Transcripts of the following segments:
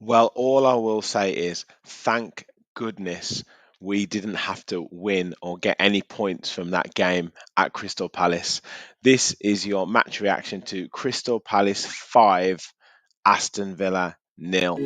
Well, all I will say is thank goodness we didn't have to win or get any points from that game at Crystal Palace. This is your match reaction to Crystal Palace 5, Aston Villa nil.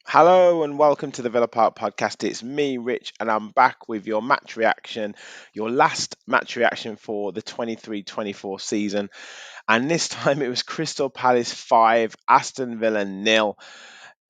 Hello and welcome to the Villa Park podcast. It's me, Rich, and I'm back with your match reaction, your last match reaction for the 23-24 season. And this time it was Crystal Palace 5, Aston Villa nil.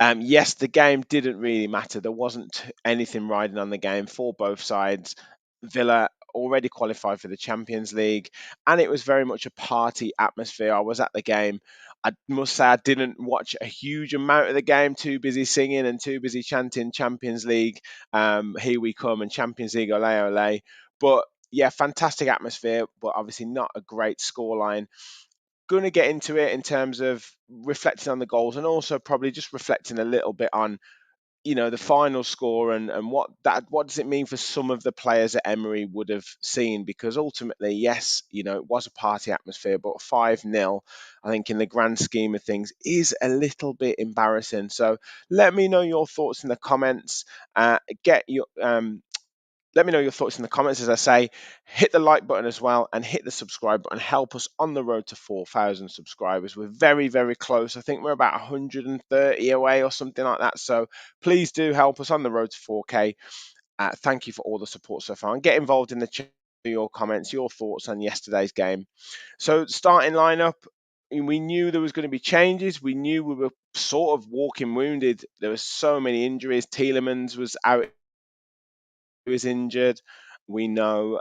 Yes, the game didn't really matter. There wasn't anything riding on the game for both sides. Villa already qualified for the Champions League, and it was very much a party atmosphere. I was at the game. I must say I didn't watch a huge amount of the game. Too busy singing and too busy chanting Champions League. Here we come and Champions League, ole ole. But yeah, fantastic atmosphere, but obviously not a great scoreline. Going to get into it in terms of reflecting on the goals and also probably just reflecting a little bit on the final score and what does it mean for some of the players that Emery would have seen, because ultimately yes, it was a party atmosphere, but 5-0 I think in the grand scheme of things is a little bit embarrassing. So let me know your thoughts in the comments. Get your Let me know your thoughts in the comments. As I say, hit the like button as well and hit the subscribe button. Help us on the road to 4,000 subscribers. We're very, very close. I think we're about 130 away or something like that. So please do help us on the road to 4K. Thank you for all the support so far. And get involved in the chat, your comments, your thoughts on yesterday's game. So starting lineup, we knew there was going to be changes. We knew we were sort of walking wounded. There were so many injuries. Tielemans was out, was injured. We know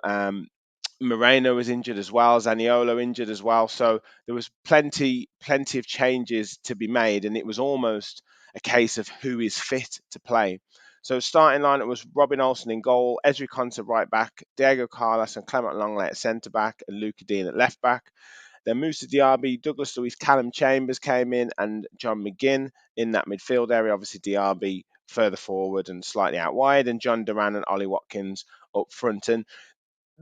Moreno was injured as well, Zaniolo injured as well. So there was plenty of changes to be made, and it was almost a case of who is fit to play. So starting line, it was Robin Olsen in goal, Ezri Konsa right back, Diego Carlos and Clement Longley at centre back, and Luca Dean at left back. Then Musa Diaby, Douglas Luiz, Callum Chambers came in, and John McGinn in that midfield area. Obviously, Diaby further forward and slightly out wide, and John Duran and Ollie Watkins up front. And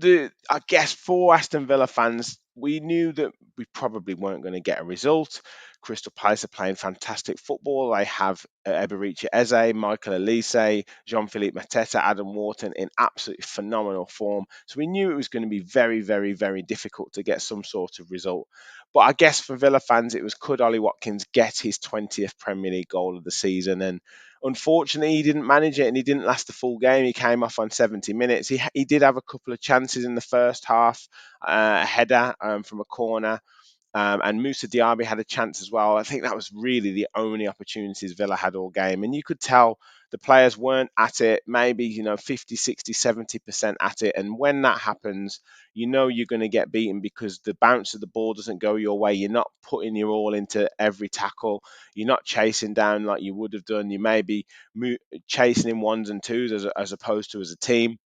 I guess for Aston Villa fans, we knew that we probably weren't going to get a result. Crystal Palace are playing fantastic football. They have Eberici Eze, Michael Elise, Jean-Philippe Mateta, Adam Wharton in absolutely phenomenal form. So we knew it was going to be very, very, very difficult to get some sort of result. But I guess for Villa fans, it was, could Ollie Watkins get his 20th Premier League goal of the season? And unfortunately, he didn't manage it and he didn't last the full game. He came off on 70 minutes. He did have a couple of chances in the first half, a header from a corner. And Musa Diaby had a chance as well. I think that was really the only opportunities Villa had all game. And you could tell the players weren't at it, maybe, 50, 60, 70% at it. And when that happens, you're going to get beaten because the bounce of the ball doesn't go your way. You're not putting your all into every tackle. You're not chasing down like you would have done. You may be chasing in ones and twos as opposed to as a team.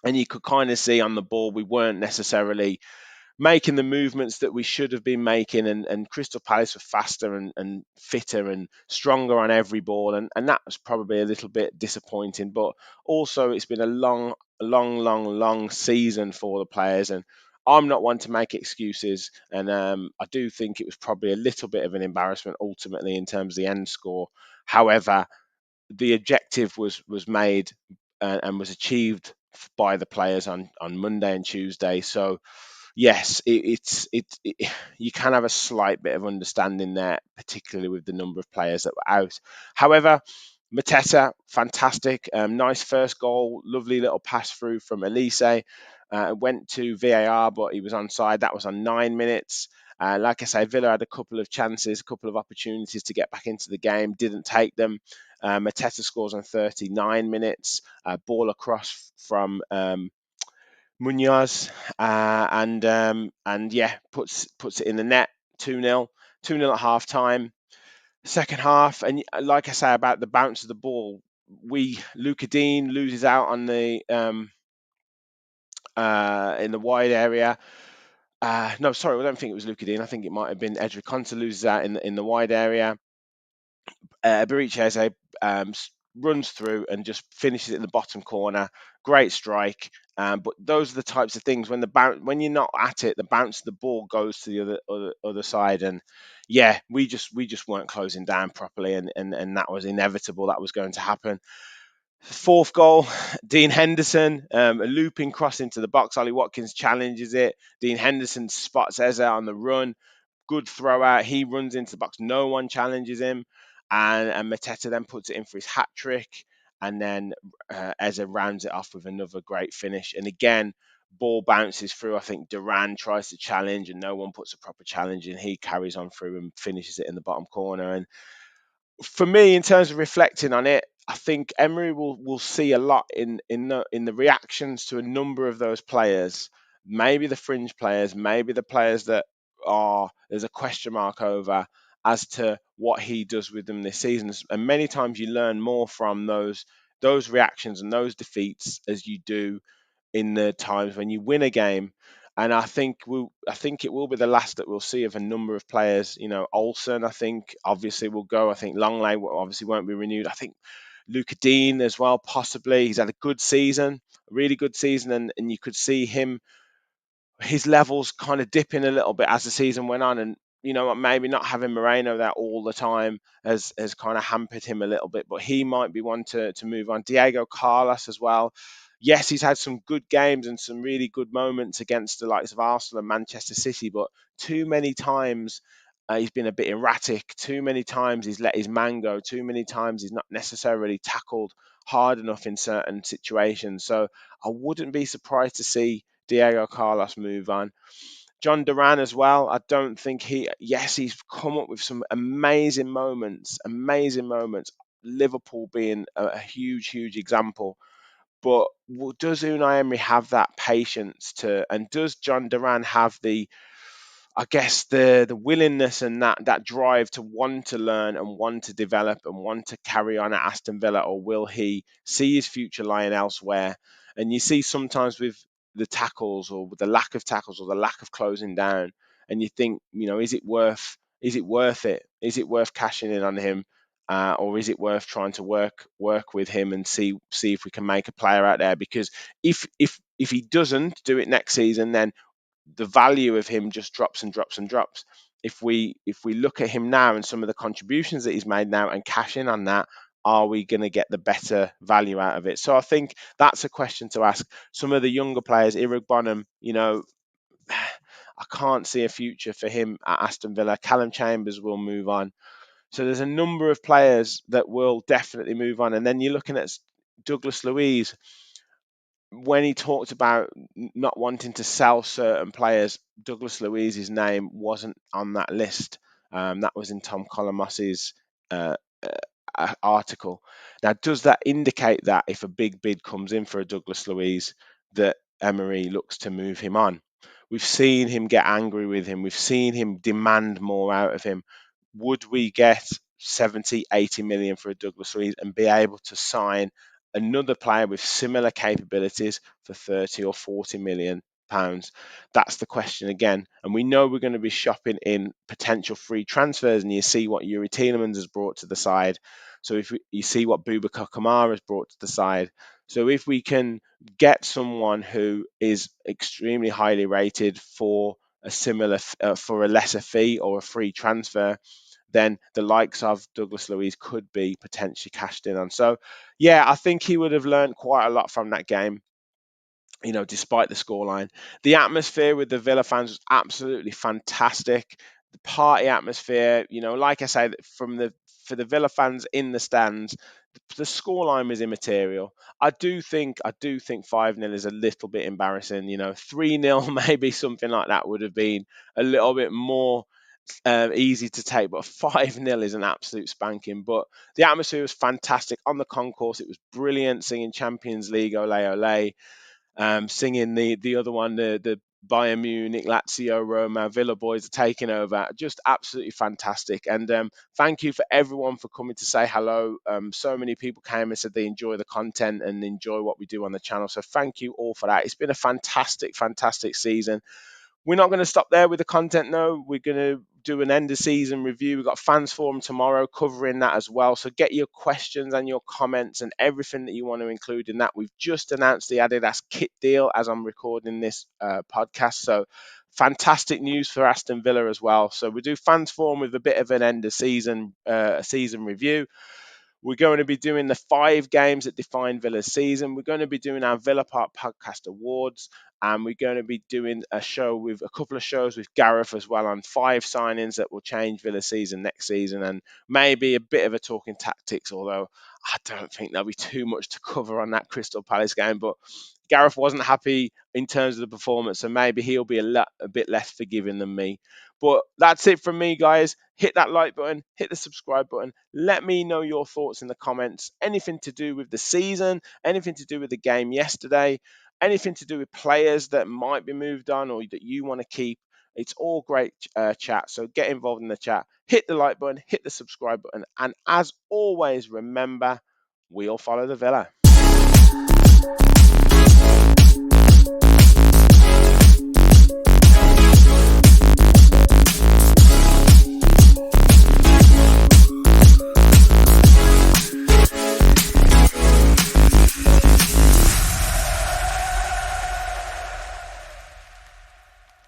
And you could kind of see on the ball, we weren't necessarily making the movements that we should have been making, and Crystal Palace were faster and fitter and stronger on every ball, and that was probably a little bit disappointing. But also, it's been a long season for the players, and I'm not one to make excuses, and I do think it was probably a little bit of an embarrassment ultimately in terms of the end score. However, the objective was made and was achieved by the players on Monday and Tuesday. So yes, you can have a slight bit of understanding there, particularly with the number of players that were out. However, Mateta, fantastic, nice first goal, lovely little pass through from Elise. Went to VAR, but he was onside. That was on 9 minutes. Like I say, Villa had a couple of chances, a couple of opportunities to get back into the game, didn't take them. Mateta scores on 39 minutes. Ball across from Munoz, and yeah, puts it in the net. 2-0, 2-0 at half time. Second half, and like I say about the bounce of the ball, Luca Dean loses out on the in the wide area. No, sorry, I don't think it was Luca Dean. I think it might have been Edric Conta loses out in the wide area. Berichese runs through and just finishes it in the bottom corner. Great strike. But those are the types of things when when you're not at it, the bounce of the ball goes to the other side, and yeah, we just weren't closing down properly, and that was inevitable. That was going to happen. Fourth goal, Dean Henderson, a looping cross into the box. Ollie Watkins challenges it. Dean Henderson spots Eze on the run. Good throw out. He runs into the box. No one challenges him. And Mateta then puts it in for his hat trick. And then Eze rounds it off with another great finish. And again, ball bounces through. I think Duran tries to challenge and no one puts a proper challenge in. He carries on through and finishes it in the bottom corner. And for me, in terms of reflecting on it, I think Emery will see a lot in the reactions to a number of those players. Maybe the fringe players, maybe the players that are there's a question mark over as to what he does with them this season. And many times you learn more from those reactions and those defeats as you do in the times when you win a game. And I think it will be the last that we'll see of a number of players. You know, Olsen, I think, obviously will go. I think Longley obviously won't be renewed. I think Luca Dean as well, possibly. He's had a good season, a really good season, and you could see his levels kind of dipping a little bit as the season went on, and maybe not having Moreno there all the time has kind of hampered him a little bit. But he might be one to move on. Diego Carlos as well. Yes, he's had some good games and some really good moments against the likes of Arsenal and Manchester City, but too many times he's been a bit erratic. Too many times he's let his man go. Too many times he's not necessarily tackled hard enough in certain situations. So I wouldn't be surprised to see Diego Carlos move on. John Duran as well. I don't think he's come up with some amazing moments. Liverpool being a huge, huge example. But does Unai Emery have that patience and does John Duran have I guess the willingness and that drive to want to learn and want to develop and want to carry on at Aston Villa, or will he see his future lying elsewhere? And you see sometimes with the tackles or with the lack of tackles or the lack of closing down, and you think, is it worth it? Is it worth cashing in on him? Or is it worth trying to work with him and see if we can make a player out there? Because if he doesn't do it next season, then the value of him just drops and drops and drops. If we look at him now and some of the contributions that he's made now and cash in on that, are we going to get the better value out of it? So I think that's a question to ask. Some of the younger players, Irug Bonham, I can't see a future for him at Aston Villa. Callum Chambers will move on. So there's a number of players that will definitely move on. And then you're looking at Douglas Luiz, when he talked about not wanting to sell certain players, Douglas Luiz's name wasn't on that list. That was in Tom Colomosi's uh, article. Now, does that indicate that if a big bid comes in for a Douglas Luiz, that Emery looks to move him on? We've seen him get angry with him. We've seen him demand more out of him. Would we get 70, 80 million for a Douglas Luiz and be able to sign another player with similar capabilities for 30 or 40 million pounds? That's the question again. And we know we're going to be shopping in potential free transfers, and you see what Yuri Tielemans has brought to the side. So you see what Boubacar Kamara has brought to the side. So if we can get someone who is extremely highly rated for for a lesser fee or a free transfer, then the likes of Douglas Luiz could be potentially cashed in on. So, yeah, I think he would have learned quite a lot from that game. Despite the scoreline, the atmosphere with the Villa fans was absolutely fantastic. The party atmosphere, like I say, for the Villa fans in the stands, the scoreline was immaterial. I do think 5-0 is a little bit embarrassing. 3-0 maybe something like that would have been a little bit more easy to take, but 5-0 is an absolute spanking. But the atmosphere was fantastic on the concourse. It was brilliant singing Champions League, ole ole. singing the other one, the Bayern Munich, Lazio, Roma, Villa boys are taking over. Just absolutely fantastic. And thank you for everyone for coming to say hello. So many people came and said they enjoy the content and enjoy what we do on the channel. So thank you all for that. It's been a fantastic, fantastic season. We're not going to stop there with the content, no. We're going to do an end of season review. We've got fans forum tomorrow covering that as well. So get your questions and your comments and everything that you want to include in that. We've just announced the Adidas kit deal as I'm recording this podcast. So fantastic news for Aston Villa as well. So we do fans forum with a bit of an end of season review. We're going to be doing the 5 games that define Villa's season. We're going to be doing our Villa Park Podcast Awards, and we're going to be doing a couple of shows with Gareth as well on 5 signings that will change Villa's season next season, and maybe a bit of a talking tactics, although I don't think there'll be too much to cover on that Crystal Palace game. But Gareth wasn't happy in terms of the performance, so maybe he'll be a bit less forgiving than me. But that's it from me, guys. Hit that like button, hit the subscribe button. Let me know your thoughts in the comments. Anything to do with the season, anything to do with the game yesterday, anything to do with players that might be moved on or that you want to keep. It's all great chat. So get involved in the chat. Hit the like button, hit the subscribe button. And as always, remember, we all follow the Villa.